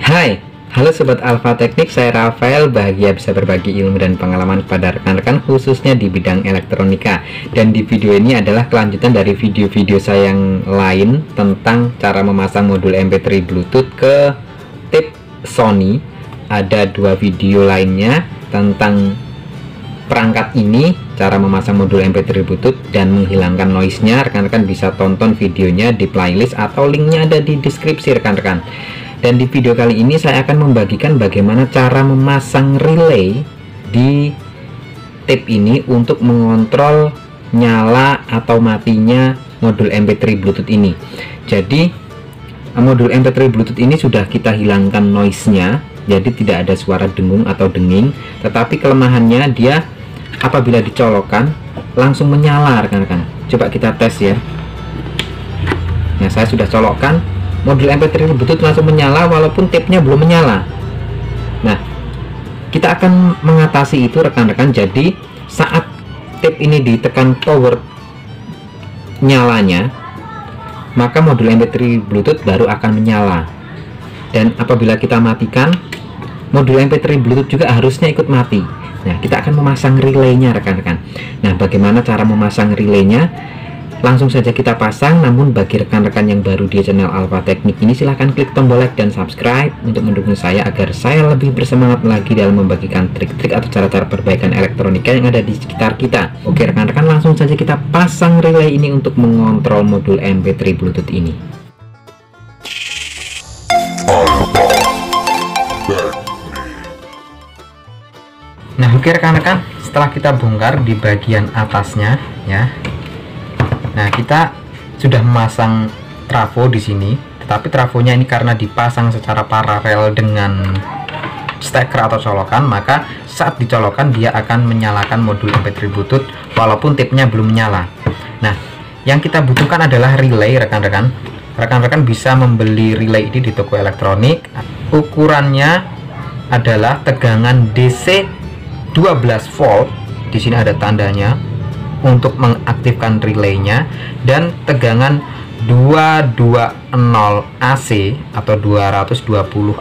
Hai, halo Sobat Alfa Teknik, saya Rafael. Bahagia bisa berbagi ilmu dan pengalaman kepada rekan-rekan khususnya di bidang elektronika. Dan di video ini adalah kelanjutan dari video-video saya yang lain tentang cara memasang modul MP3 Bluetooth ke tip Sony. Ada dua video lainnya tentang perangkat ini, cara memasang modul MP3 Bluetooth dan menghilangkan noise-nya. Rekan-rekan bisa tonton videonya di playlist atau linknya ada di deskripsi rekan-rekan. Dan di video kali ini saya akan membagikan bagaimana cara memasang relay di tip ini untuk mengontrol nyala atau matinya modul MP3 Bluetooth ini. Jadi modul MP3 Bluetooth ini sudah kita hilangkan noise-nya, jadi tidak ada suara dengung atau denging. Tetapi kelemahannya dia apabila dicolokkan langsung menyala rekan-rekan. Coba kita tes ya. Nah, saya sudah colokkan, modul MP3 Bluetooth langsung menyala walaupun tipnya belum menyala. Nah, kita akan mengatasi itu rekan-rekan. Jadi saat tip ini ditekan power nyalanya, maka modul MP3 Bluetooth baru akan menyala. Dan apabila kita matikan, modul MP3 Bluetooth juga harusnya ikut mati. Nah, kita akan memasang relaynya rekan-rekan. Nah, bagaimana cara memasang relaynya? Langsung saja kita pasang. Namun bagi rekan-rekan yang baru di channel Alfa Teknik ini, silahkan klik tombol like dan subscribe untuk mendukung saya agar saya lebih bersemangat lagi dalam membagikan trik-trik atau cara-cara perbaikan elektronika yang ada di sekitar kita. Oke rekan-rekan, langsung saja kita pasang relay ini untuk mengontrol modul MP3 Bluetooth ini. Nah, oke rekan-rekan, setelah kita bongkar di bagian atasnya ya. Nah, kita sudah memasang trafo di sini, tetapi trafonya ini karena dipasang secara paralel dengan steker atau colokan, maka saat dicolokkan dia akan menyalakan modul MP3 Bluetooth walaupun tipnya belum menyala. Nah, yang kita butuhkan adalah relay rekan-rekan. Rekan-rekan bisa membeli relay ini di toko elektronik. Ukurannya adalah tegangan DC 12 volt. Di sini ada tandanya untuk mengaktifkan relaynya, dan tegangan 220 AC atau 220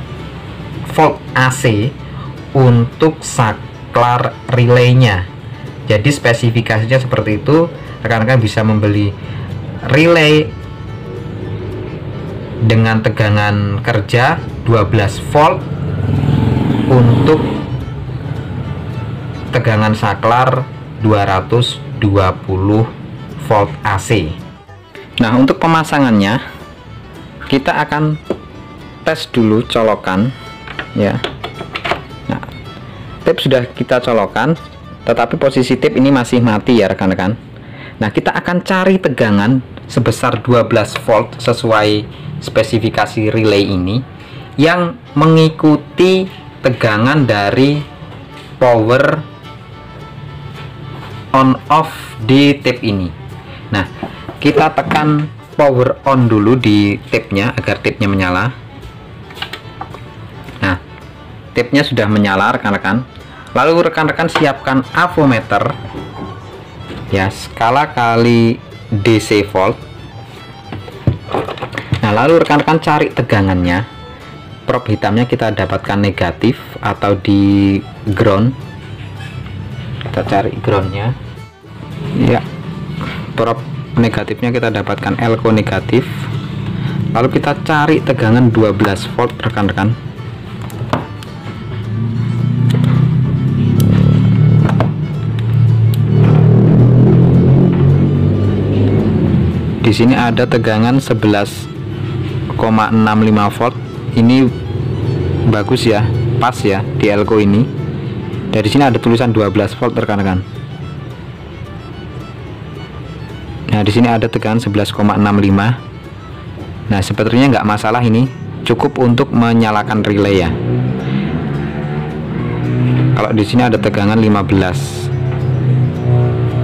volt AC untuk saklar relaynya. Jadi spesifikasinya seperti itu. Rekan-rekan bisa membeli relay dengan tegangan kerja 12 volt untuk tegangan saklar 220 volt AC. Nah, untuk pemasangannya kita akan tes dulu colokan ya. Nah, tip sudah kita colokan, tetapi posisi tip ini masih mati ya rekan-rekan. Nah, kita akan cari tegangan sebesar 12 volt sesuai spesifikasi relay ini yang mengikuti tegangan dari power on off di tip ini. Nah, kita tekan power on dulu di tipnya agar tipnya menyala. Nah, tipnya sudah menyala rekan-rekan. Lalu rekan-rekan siapkan avometer ya, skala kali DC volt. Nah, lalu rekan-rekan cari tegangannya. Prob hitamnya kita dapatkan negatif atau di ground. Kita cari groundnya ya, prob negatifnya kita dapatkan elko negatif. Lalu kita cari tegangan 12 volt rekan-rekan. Di sini ada tegangan 11,65 volt. Ini bagus ya, pas ya di elko ini. Dari sini ada tulisan 12 volt rekan-rekan. Nah, di sini ada tegangan 11,65. Nah, sebetulnya nggak masalah, ini cukup untuk menyalakan relay ya. Kalau di sini ada tegangan 15.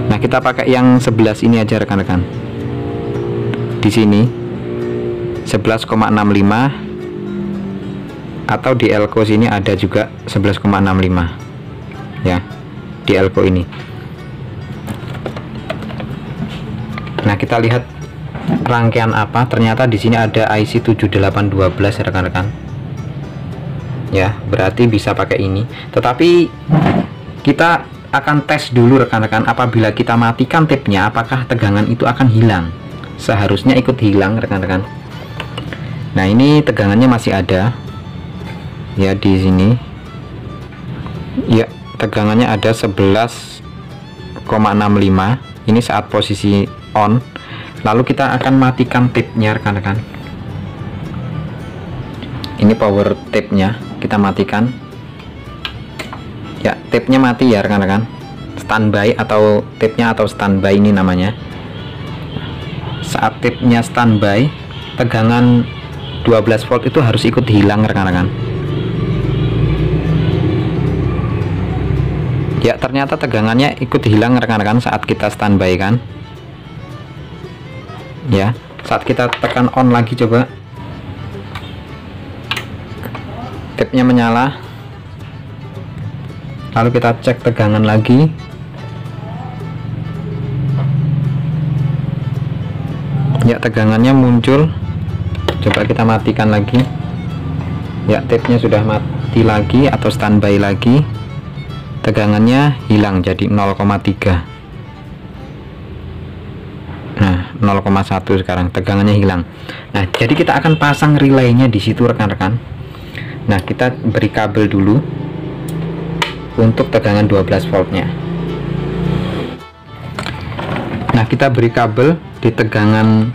Nah, kita pakai yang 11 ini aja rekan-rekan. Di sini 11,65, atau di elko sini ada juga 11,65 ya, di elko ini. Nah, kita lihat rangkaian apa. Ternyata di sini ada IC 7812 rekan-rekan. ya, berarti bisa pakai ini. Tetapi kita akan tes dulu rekan-rekan, apabila kita matikan tipnya apakah tegangan itu akan hilang. Seharusnya ikut hilang rekan-rekan. Nah, ini tegangannya masih ada ya di sini ya, tegangannya ada 11,65. ini saat posisi on. Lalu kita akan matikan tipnya rekan-rekan. Ini power tipnya kita matikan ya, tipnya mati ya rekan-rekan, standby atau tipnya atau standby ini namanya. Saat tipnya standby, tegangan 12 volt itu harus ikut hilang rekan-rekan. Ya, ternyata tegangannya ikut hilang rekan-rekan saat kita standby kan ya. Saat kita tekan on lagi, coba tipnya menyala, lalu kita cek tegangan lagi. Ya, tegangannya muncul. Coba kita matikan lagi ya, tipnya sudah mati lagi atau standby lagi, tegangannya hilang jadi 0,3. nah 0,1 sekarang tegangannya hilang. Nah, jadi kita akan pasang relaynya di situ rekan-rekan. Nah, kita beri kabel dulu untuk tegangan 12 voltnya. Nah, kita beri kabel di tegangan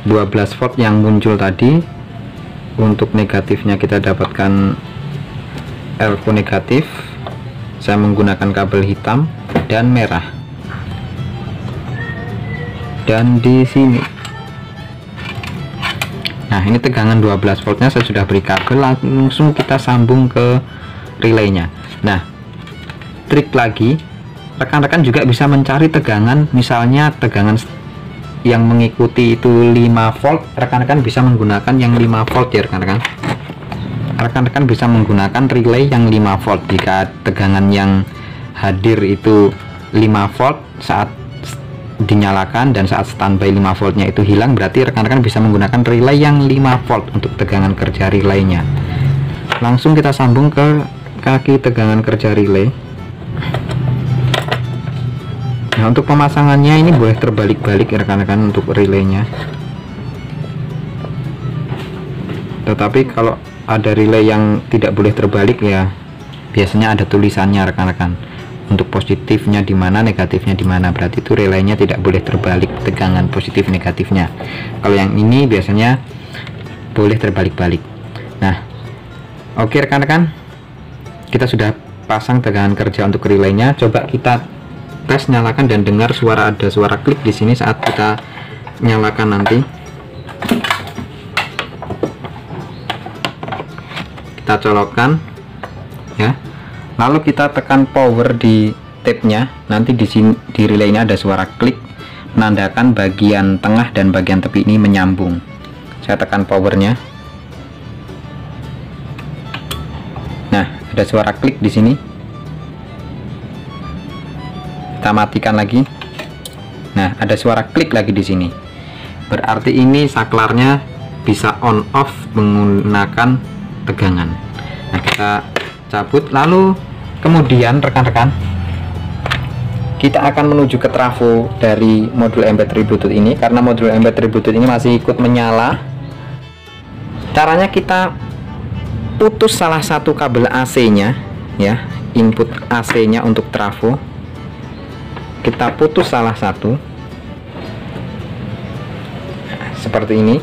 12 volt yang muncul tadi. Untuk negatifnya kita dapatkan LV negatif. Saya menggunakan kabel hitam dan merah. Dan di sini, nah ini tegangan 12 voltnya saya sudah beri kabel, langsung kita sambung ke relaynya. Nah, trik lagi, rekan-rekan juga bisa mencari tegangan, misalnya tegangan yang mengikuti itu 5 volt, rekan-rekan bisa menggunakan yang 5 volt ya rekan-rekan. Rekan-rekan bisa menggunakan relay yang 5 volt. Jika tegangan yang hadir itu 5 volt saat dinyalakan dan saat standby 5 voltnya itu hilang, berarti rekan-rekan bisa menggunakan relay yang 5 volt untuk tegangan kerja relaynya. Langsung kita sambung ke kaki tegangan kerja relay. Nah, untuk pemasangannya ini boleh terbalik-balik ya rekan-rekan untuk relaynya. Tetapi kalau ada relay yang tidak boleh terbalik ya, biasanya ada tulisannya rekan-rekan. Untuk positifnya di mana, negatifnya di mana, berarti itu relaynya tidak boleh terbalik tegangan positif negatifnya. Kalau yang ini biasanya boleh terbalik-balik. Nah, oke rekan-rekan, kita sudah pasang tegangan kerja untuk relaynya. Coba kita tes nyalakan dan dengar suara, ada suara klik di sini saat kita nyalakan nanti. Kita colokkan ya. Lalu kita tekan power di tipnya. Nanti di sini di relay ini ada suara klik, menandakan bagian tengah dan bagian tepi ini menyambung. Saya tekan powernya. Nah, ada suara klik di sini. Kita matikan lagi. Nah, ada suara klik lagi di sini. Berarti ini saklarnya bisa on off menggunakan tegangan. Nah, kita cabut, lalu kemudian rekan-rekan kita akan menuju ke trafo dari modul MP3 Bluetooth ini. Karena modul MP3 Bluetooth ini masih ikut menyala, caranya kita putus salah satu kabel AC nya ya, input AC nya untuk trafo kita putus salah satu seperti ini.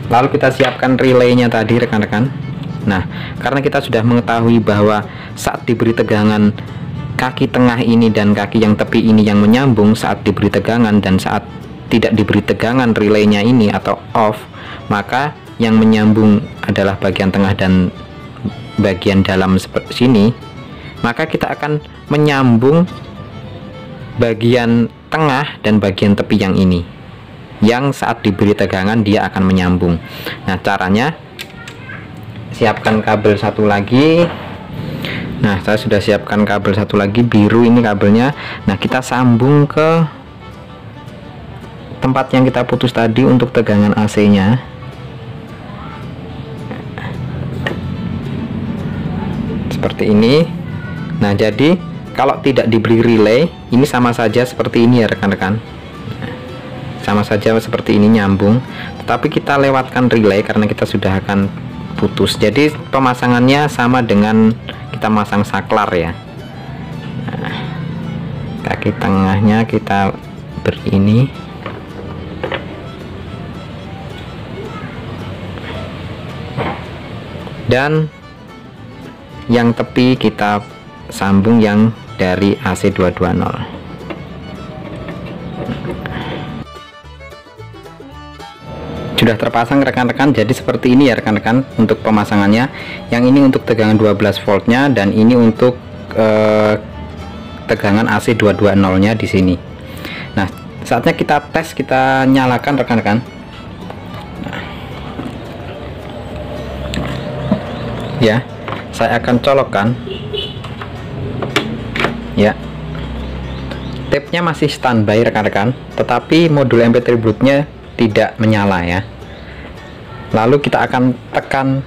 Lalu kita siapkan relaynya tadi rekan-rekan. Nah, karena kita sudah mengetahui bahwa saat diberi tegangan kaki tengah ini dan kaki yang tepi ini yang menyambung saat diberi tegangan, dan saat tidak diberi tegangan relaynya ini atau off, maka yang menyambung adalah bagian tengah dan bagian dalam seperti sini. Maka kita akan menyambung bagian tengah dan bagian tepi yang ini, yang saat diberi tegangan dia akan menyambung. Nah, caranya siapkan kabel satu lagi. Nah, saya sudah siapkan kabel satu lagi, biru ini kabelnya. Nah, kita sambung ke tempat yang kita putus tadi untuk tegangan AC nya. seperti ini. Nah, jadi kalau tidak diberi relay, ini sama saja seperti ini ya rekan-rekan. Sama saja seperti ini nyambung, tetapi kita lewatkan relay karena kita sudah akan putus. Jadi pemasangannya sama dengan kita masang saklar ya. Nah, kaki tengahnya kita beri ini. Dan yang tepi kita sambung yang dari AC220. Sudah terpasang rekan-rekan, jadi seperti ini ya rekan-rekan untuk pemasangannya. Yang ini untuk tegangan 12 voltnya dan ini untuk tegangan AC220 nya di sini. Nah, saatnya kita tes, kita nyalakan rekan-rekan. Ya, saya akan colokkan ya. Tapnya masih standby rekan-rekan, tetapi modul MP3 Bluetooth-nya tidak menyala ya. Lalu kita akan tekan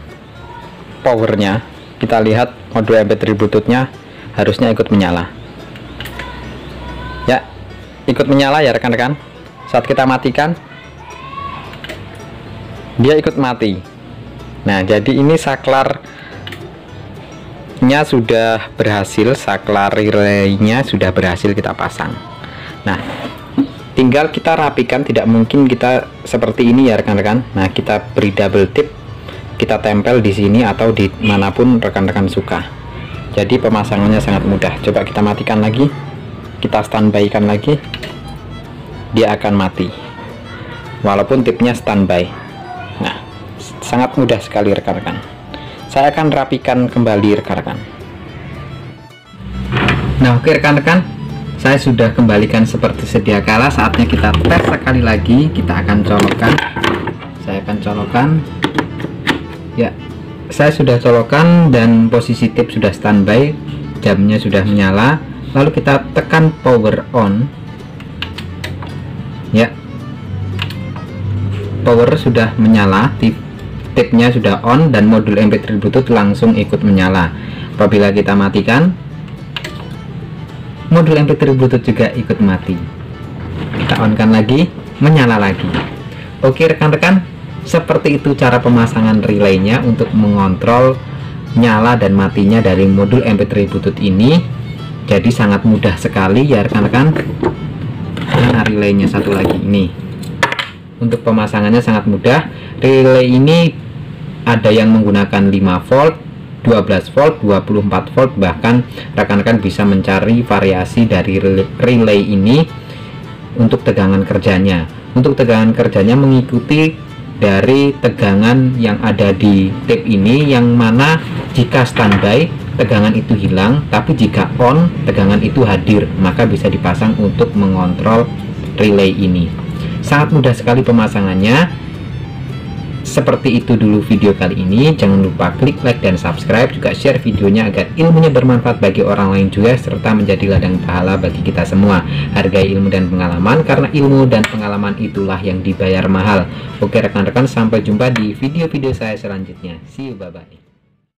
powernya, kita lihat modul MP3 Bluetooth-nya harusnya ikut menyala ya, ikut menyala ya rekan-rekan. Saat kita matikan, dia ikut mati. Nah, jadi ini saklarnya sudah berhasil, saklar relaynya sudah berhasil kita pasang. Nah, tinggal kita rapikan, tidak mungkin kita seperti ini ya rekan-rekan. Nah, kita beri double tip, kita tempel di sini atau di manapun rekan-rekan suka. Jadi pemasangannya sangat mudah. Coba kita matikan lagi, kita standby-kan lagi, dia akan mati walaupun tipnya standby. Nah, sangat mudah sekali rekan-rekan. Saya akan rapikan kembali rekan-rekan. Nah, oke rekan-rekan, saya sudah kembalikan seperti sedia kala. Saatnya kita tes sekali lagi. Kita akan colokkan. Saya akan colokkan ya. Saya sudah colokkan dan posisi tip sudah standby, jamnya sudah menyala. Lalu kita tekan power on ya. Power sudah menyala, tipnya sudah on dan modul MP3 Bluetooth langsung ikut menyala. Apabila kita matikan, modul MP3 Bluetooth juga ikut mati. Kita on kan lagi, menyala lagi. Oke rekan-rekan, seperti itu cara pemasangan relaynya untuk mengontrol nyala dan matinya dari modul MP3 Bluetooth ini. Jadi sangat mudah sekali ya rekan-rekan. Nah, relaynya satu lagi ini. Untuk pemasangannya sangat mudah. Relay ini ada yang menggunakan 5 volt, 12 volt, 24 volt, bahkan rekan-rekan bisa mencari variasi dari relay ini untuk tegangan kerjanya. Untuk tegangan kerjanya mengikuti dari tegangan yang ada di tip ini, yang mana jika standby tegangan itu hilang, tapi jika on tegangan itu hadir, maka bisa dipasang untuk mengontrol relay ini. Sangat mudah sekali pemasangannya. Seperti itu dulu video kali ini. Jangan lupa klik like dan subscribe, juga share videonya agar ilmunya bermanfaat bagi orang lain juga, serta menjadi ladang pahala bagi kita semua. Hargai ilmu dan pengalaman, karena ilmu dan pengalaman itulah yang dibayar mahal. Oke rekan-rekan, sampai jumpa di video-video saya selanjutnya. See you, bye-bye.